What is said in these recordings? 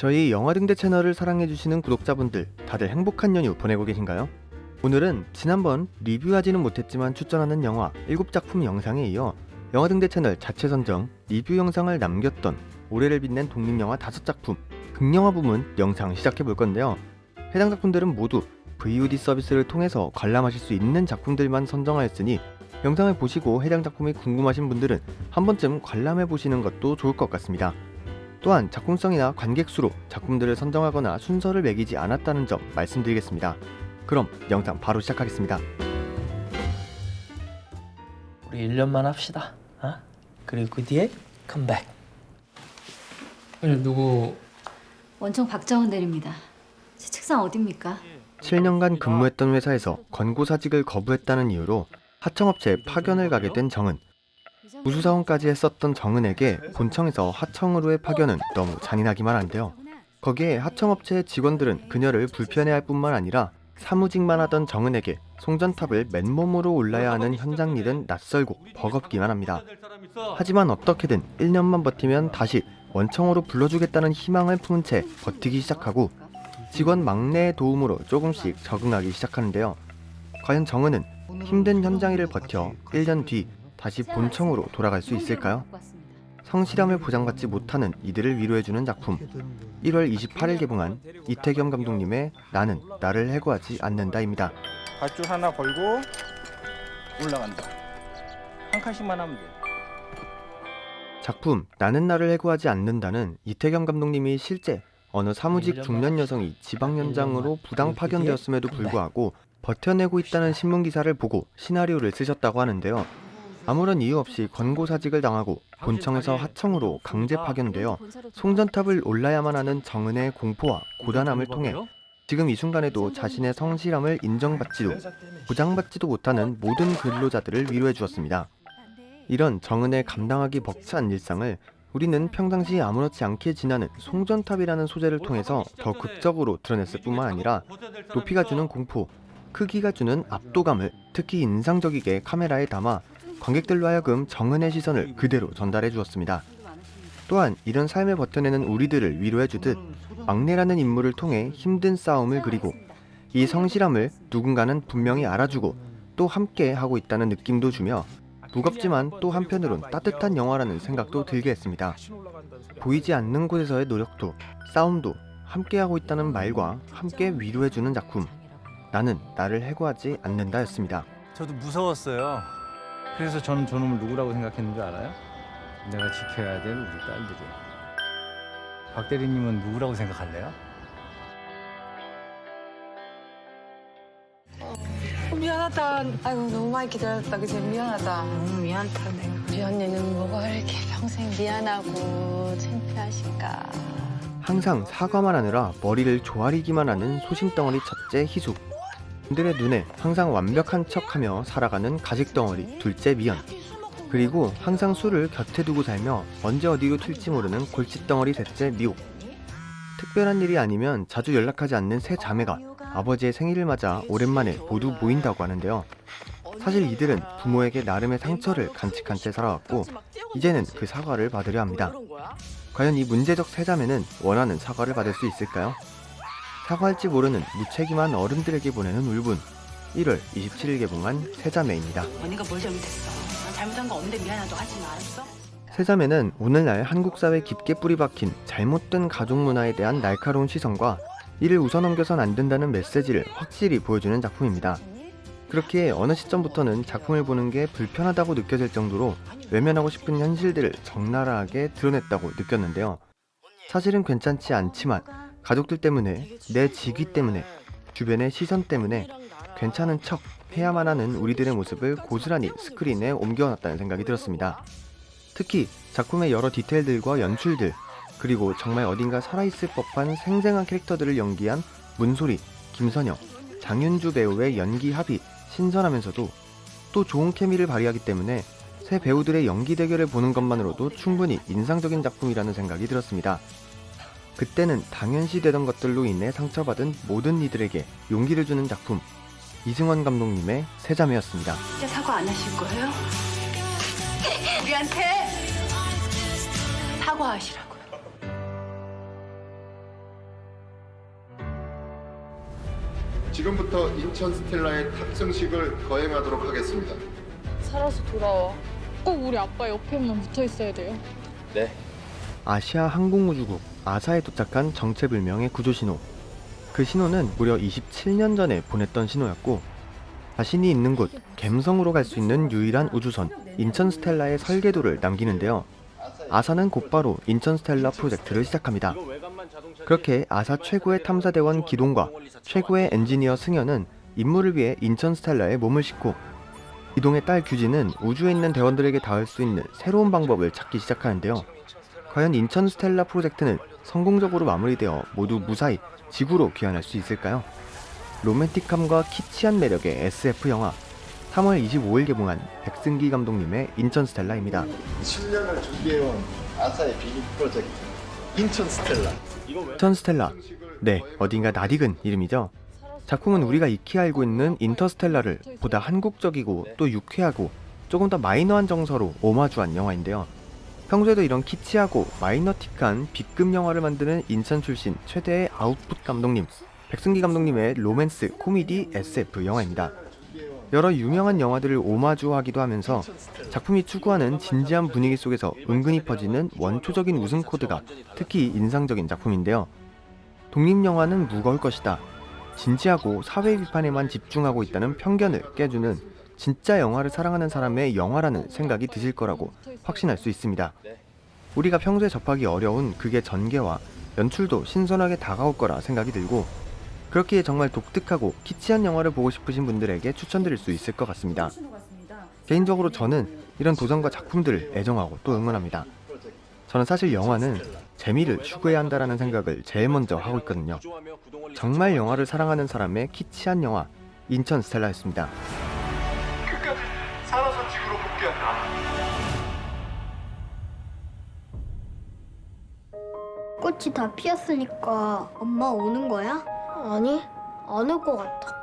저희 영화등대 채널을 사랑해주시는 구독자분들 다들 행복한 연휴 보내고 계신가요? 오늘은 지난번 리뷰하지는 못했지만 추천하는 영화 7작품 영상에 이어 영화등대 채널 자체 선정 리뷰 영상을 남겼던 올해를 빛낸 독립영화 5작품 극영화 부문 영상 시작해볼 건데요. 해당 작품들은 모두 VOD 서비스를 통해서 관람하실 수 있는 작품들만 선정하였으니 영상을 보시고 해당 작품이 궁금하신 분들은 한 번쯤 관람해보시는 것도 좋을 것 같습니다. 또한 작품성이나 관객 수로 작품들을 선정하거나 순서를 매기지 않았다는 점 말씀드리겠습니다. 그럼 영상 바로 시작하겠습니다. 우리 1년만 합시다. 그리고 그 뒤에 컴백. 누구? 원청 박정은 대리입니다. 제 책상 어딥니까? 7년간 근무했던 회사에서 권고사직을 거부했다는 이유로 하청업체에 파견을 가게 된 정은. 부수사원까지 했었던 정은에게 본청에서 하청으로의 파견은 너무 잔인하기만 한데요. 거기에 하청업체의 직원들은 그녀를 불편해할 뿐만 아니라 사무직만 하던 정은에게 송전탑을 맨몸으로 올라야 하는 현장 일은 낯설고 버겁기만 합니다. 하지만 어떻게든 1년만 버티면 다시 원청으로 불러주겠다는 희망을 품은 채 버티기 시작하고 직원 막내의 도움으로 조금씩 적응하기 시작하는데요. 과연 정은은 힘든 현장 일을 버텨 1년 뒤 다시 본청으로 돌아갈 수 있을까요? 성실함을 보장받지 못하는 이들을 위로해주는 작품 1월 28일 개봉한 이태겸 감독님의 나는 나를 해고하지 않는다입니다. 밧줄 하나 걸고 올라간다. 한 칸씩만 하면 돼. 작품 나는 나를 해고하지 않는다는 이태겸 감독님이 실제 어느 사무직 중년 여성이 지방 현장으로 부당 파견되었음에도 불구하고 버텨내고 있다는 신문기사를 보고 시나리오를 쓰셨다고 하는데요. 아무런 이유 없이 권고사직을 당하고 본청에서 하청으로 강제 파견되어 송전탑을 올라야만 하는 정은의 공포와 고단함을 통해 지금 이 순간에도 자신의 성실함을 인정받지도 보장받지도 못하는 모든 근로자들을 위로해 주었습니다. 이런 정은의 감당하기 벅찬 일상을 우리는 평상시 아무렇지 않게 지나는 송전탑이라는 소재를 통해서 더 극적으로 드러냈을 뿐만 아니라 높이가 주는 공포, 크기가 주는 압도감을 특히 인상적이게 카메라에 담아 관객들로 하여금 정은의 시선을 그대로 전달해 주었습니다. 또한 이런 삶을 버텨내는 우리들을 위로해 주듯 막내라는 인물을 통해 힘든 싸움을 그리고 이 성실함을 누군가는 분명히 알아주고 또 함께 하고 있다는 느낌도 주며 무겁지만 또 한편으론 따뜻한 영화라는 생각도 들게 했습니다. 보이지 않는 곳에서의 노력도 싸움도 함께하고 있다는 말과 함께 위로해주는 작품 나는 나를 해고하지 않는다였습니다. 저도 무서웠어요. 그래서 저는 저놈을 누구라고 생각했는 줄 알아요? 내가 지켜야 될 우리 딸들이. 박 대리님은 누구라고 생각할래요? 미안하다. 아이고 너무 많이 기다렸다. 그치? 미안하다. 너무 미안하다 내가. 우리 언니는 뭐가 이렇게 평생 미안하고 창피하실까. 항상 사과만 하느라 머리를 조아리기만 하는 소심덩어리 첫째 희숙. 그들의 눈에 항상 완벽한 척하며 살아가는 가식덩어리 둘째 미연. 그리고 항상 술을 곁에 두고 살며 언제 어디로 튈지 모르는 골칫덩어리 셋째 미옥. 특별한 일이 아니면 자주 연락하지 않는 세 자매가 아버지의 생일을 맞아 오랜만에 모두 모인다고 하는데요. 사실 이들은 부모에게 나름의 상처를 간직한 채 살아왔고 이제는 그 사과를 받으려 합니다. 과연 이 문제적 세 자매는 원하는 사과를 받을 수 있을까요? 사과할지 모르는 무책임한 어른들에게 보내는 울분 1월 27일 개봉한 세 자매입니다. 언니가 뭘 잘못했어? 난 잘못한 거 없는데 미안하다고 하지 마, 알았어? 세 자매는 오늘날 한국 사회에 깊게 뿌리 박힌 잘못된 가족 문화에 대한 날카로운 시선과 이를 웃어넘겨선 안 된다는 메시지를 확실히 보여주는 작품입니다. 그렇기에 어느 시점부터는 작품을 보는 게 불편하다고 느껴질 정도로 외면하고 싶은 현실들을 적나라하게 드러냈다고 느꼈는데요. 사실은 괜찮지 않지만 가족들 때문에, 내 직위 때문에, 주변의 시선 때문에 괜찮은 척 해야만 하는 우리들의 모습을 고스란히 스크린에 옮겨놨다는 생각이 들었습니다. 특히 작품의 여러 디테일들과 연출들, 그리고 정말 어딘가 살아있을 법한 생생한 캐릭터들을 연기한 문소리, 김선영, 장윤주 배우의 연기 합이 신선하면서도 또 좋은 케미를 발휘하기 때문에 새 배우들의 연기 대결을 보는 것만으로도 충분히 인상적인 작품이라는 생각이 들었습니다. 그때는 당연시 되던 것들로 인해 상처받은 모든 이들에게 용기를 주는 작품 이승원 감독님의 세자매였습니다. 진짜 사과 안 하실 거예요? 우리한테 사과하시라고요. 지금부터 인천 스텔라의 탑승식을 거행하도록 하겠습니다. 살아서 돌아와. 꼭 우리 아빠 옆에만 붙어 있어야 돼요. 아시아 항공우주국 아사에 도착한 정체불명의 구조신호. 그 신호는 무려 27년 전에 보냈던 신호였고, 자신이 있는 곳 갬성으로 갈 수 있는 유일한 우주선 인천 스텔라의 설계도를 남기는데요. 아사는 곧바로 인천 스텔라 프로젝트를 시작합니다. 그렇게 아사 최고의 탐사대원 기동과 최고의 엔지니어 승현은 임무를 위해 인천 스텔라에 몸을 싣고, 기동의 딸 규진은 우주에 있는 대원들에게 닿을 수 있는 새로운 방법을 찾기 시작하는데요. 과연 인천 스텔라 프로젝트는 성공적으로 마무리되어 모두 무사히 지구로 귀환할 수 있을까요? 로맨틱함과 키치한 매력의 SF 영화, 3월 25일 개봉한 백승기 감독님의 인천 스텔라입니다. 7년을 준비해온 아사의 비밀 프로젝트 인천 스텔라. 인천 스텔라, 네, 어딘가 낯익은 이름이죠. 작품은 우리가 익히 알고 있는 인터스텔라를 보다 한국적이고 또 유쾌하고 조금 더 마이너한 정서로 오마주한 영화인데요. 평소에도 이런 키치하고 마이너틱한 B급 영화를 만드는 인천 출신 최대의 아웃풋 감독님, 백승기 감독님의 로맨스, 코미디, SF 영화입니다. 여러 유명한 영화들을 오마주하기도 하면서 작품이 추구하는 진지한 분위기 속에서 은근히 퍼지는 원초적인 웃음 코드가 특히 인상적인 작품인데요. 독립영화는 무거울 것이다, 진지하고 사회 비판에만 집중하고 있다는 편견을 깨주는 진짜 영화를 사랑하는 사람의 영화라는 생각이 드실 거라고 확신할 수 있습니다. 우리가 평소에 접하기 어려운 극의 전개와 연출도 신선하게 다가올 거라 생각이 들고, 그렇기에 정말 독특하고 키치한 영화를 보고 싶으신 분들에게 추천드릴 수 있을 것 같습니다. 개인적으로 저는 이런 도전과 작품들을 애정하고 또 응원합니다. 저는 사실 영화는 재미를 추구해야 한다는 생각을 제일 먼저 하고 있거든요. 정말 영화를 사랑하는 사람의 키치한 영화, 인천 스텔라였습니다. 끝까지 살아서 지구로 복귀한다. 꽃이 다 피었으니까 엄마 오는 거야? 아니, 안 올 것 같아.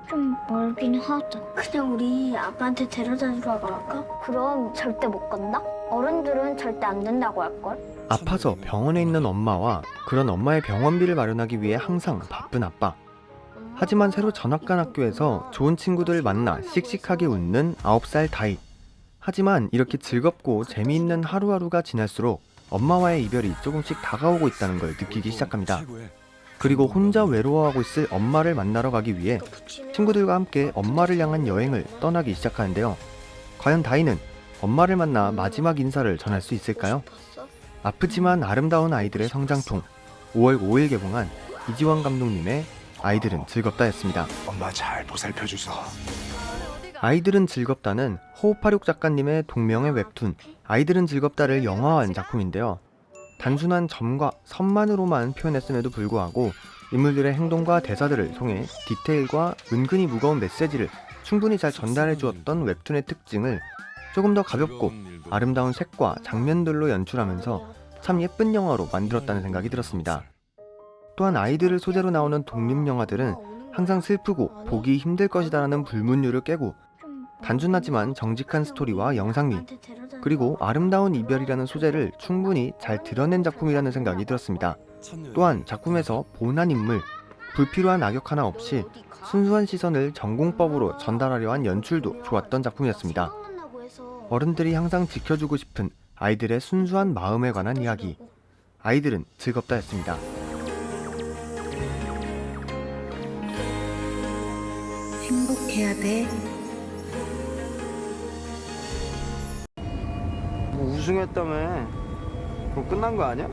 좀 멀긴 하다. 그냥 우리 아빠한테 데려다 주러 갈까? 그럼 절대 못 간다? 어른들은 절대 안 된다고 할걸? 아파서 병원에 있는 엄마와 그런 엄마의 병원비를 마련하기 위해 항상 바쁜 아빠. 하지만 새로 전학 간 학교에서 좋은 친구들 만나 씩씩하게 웃는 9살 다이. 하지만 이렇게 즐겁고 재미있는 하루하루가 지날수록 엄마와의 이별이 조금씩 다가오고 있다는 걸 느끼기 시작합니다. 그리고 혼자 외로워하고 있을 엄마를 만나러 가기 위해 친구들과 함께 엄마를 향한 여행을 떠나기 시작하는데요. 과연 다이는 엄마를 만나 마지막 인사를 전할 수 있을까요? 아프지만 아름다운 아이들의 성장통, 5월 5일 개봉한 이지원 감독님의 아이들은 즐겁다였습니다. 엄마 잘 보살펴 주소. 아이들은 즐겁다는 호흡파륙 작가님의 동명의 웹툰 아이들은 즐겁다를 영화화한 작품인데요. 단순한 점과 선만으로만 표현했음에도 불구하고 인물들의 행동과 대사들을 통해 디테일과 은근히 무거운 메시지를 충분히 잘 전달해 주었던 웹툰의 특징을 조금 더 가볍고 아름다운 색과 장면들로 연출하면서 참 예쁜 영화로 만들었다는 생각이 들었습니다. 또한 아이들을 소재로 나오는 독립영화들은 항상 슬프고 보기 힘들 것이다라는 불문율을 깨고 단순하지만 정직한 스토리와 영상미, 그리고 아름다운 이별이라는 소재를 충분히 잘 드러낸 작품이라는 생각이 들었습니다. 또한 작품에서 본한 인물, 불필요한 악역 하나 없이 순수한 시선을 전공법으로 전달하려 한 연출도 좋았던 작품이었습니다. 어른들이 항상 지켜주고 싶은 아이들의 순수한 마음에 관한 이야기, 아이들은 즐겁다였습니다. 행복해야 돼. 뭐 우승했다며. 그럼 끝난 거 아니야?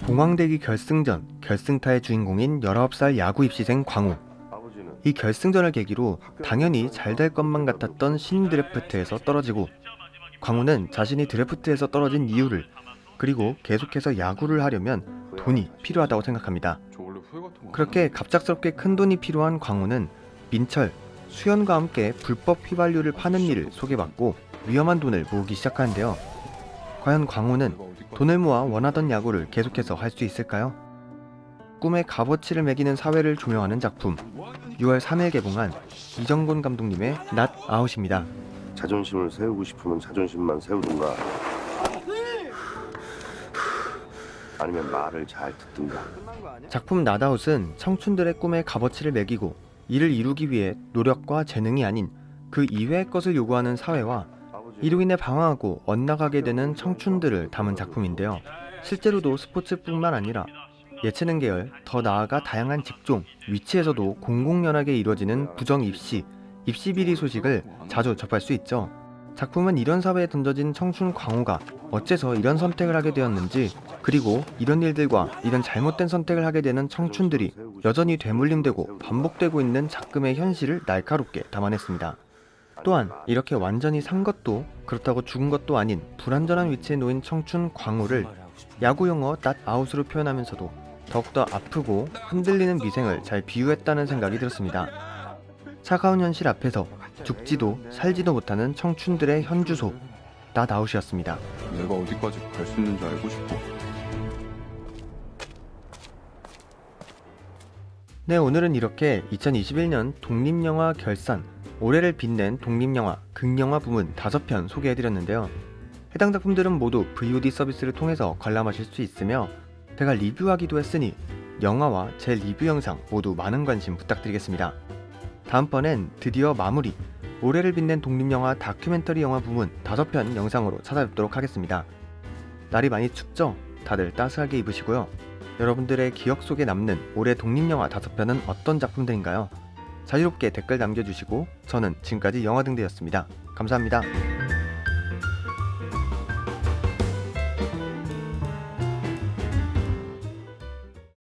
봉황대기 결승전, 결승타의 주인공인 19살 야구 입시생 광우. 이 결승전을 계기로 당연히 잘 될 것만 같았던 신인 드래프트에서 떨어지고, 광우는 자신이 드래프트에서 떨어진 이유를, 그리고 계속해서 야구를 하려면 돈이 필요하다고 생각합니다. 그렇게 갑작스럽게 큰 돈이 필요한 광우는 민철, 수연과 함께 불법 휘발유를 파는 일을 소개받고 위험한 돈을 모으기 시작하는데요. 과연 광우는 돈을 모아 원하던 야구를 계속해서 할 수 있을까요? 꿈의 값어치를 매기는 사회를 조명하는 작품, 6월 3일 개봉한 이정곤 감독님의 낫 아웃입니다. 자존심을 세우고 싶으면 자존심만 세우든가. 아니면 말을 잘 듣든가. 작품 나다웃은 청춘들의 꿈에 값어치를 매기고 이를 이루기 위해 노력과 재능이 아닌 그 이외의 것을 요구하는 사회와 이로 인해 방황하고 엇나가게 되는 청춘들을 담은 작품인데요. 실제로도 스포츠뿐만 아니라 예체능 계열, 더 나아가 다양한 직종, 위치에서도 공공연하게 이루어지는 부정 입시, 입시 비리 소식을 자주 접할 수 있죠. 작품은 이런 사회에 던져진 청춘 광호가 어째서 이런 선택을 하게 되었는지, 그리고 이런 일들과 이런 잘못된 선택을 하게 되는 청춘들이 여전히 되물림되고 반복되고 있는 작금의 현실을 날카롭게 담아냈습니다. 또한 이렇게 완전히 산 것도 그렇다고 죽은 것도 아닌 불완전한 위치에 놓인 청춘 광호를 야구 용어 not out으로 표현하면서도 더욱더 아프고 흔들리는 미생을 잘 비유했다는 생각이 들었습니다. 차가운 현실 앞에서 죽지도 살지도 못하는 청춘들의 현주소 not out이었습니다. 내가 어디까지 갈 수 있는지 알고 싶어. 네, 오늘은 이렇게 2021년 독립영화 결산, 올해를 빛낸 독립영화, 극영화 부문 5편 소개해드렸는데요. 해당 작품들은 모두 VOD 서비스를 통해서 관람하실 수 있으며 제가 리뷰하기도 했으니 영화와 제 리뷰 영상 모두 많은 관심 부탁드리겠습니다. 다음번엔 드디어 마무리, 올해를 빛낸 독립영화 다큐멘터리 영화 부문 5편 영상으로 찾아뵙도록 하겠습니다. 날이 많이 춥죠? 다들 따스하게 입으시고요. 여러분들의 기억 속에 남는 올해 독립영화 5편은 어떤 작품들인가요? 자유롭게 댓글 남겨주시고 저는 지금까지 영화등대였습니다. 감사합니다.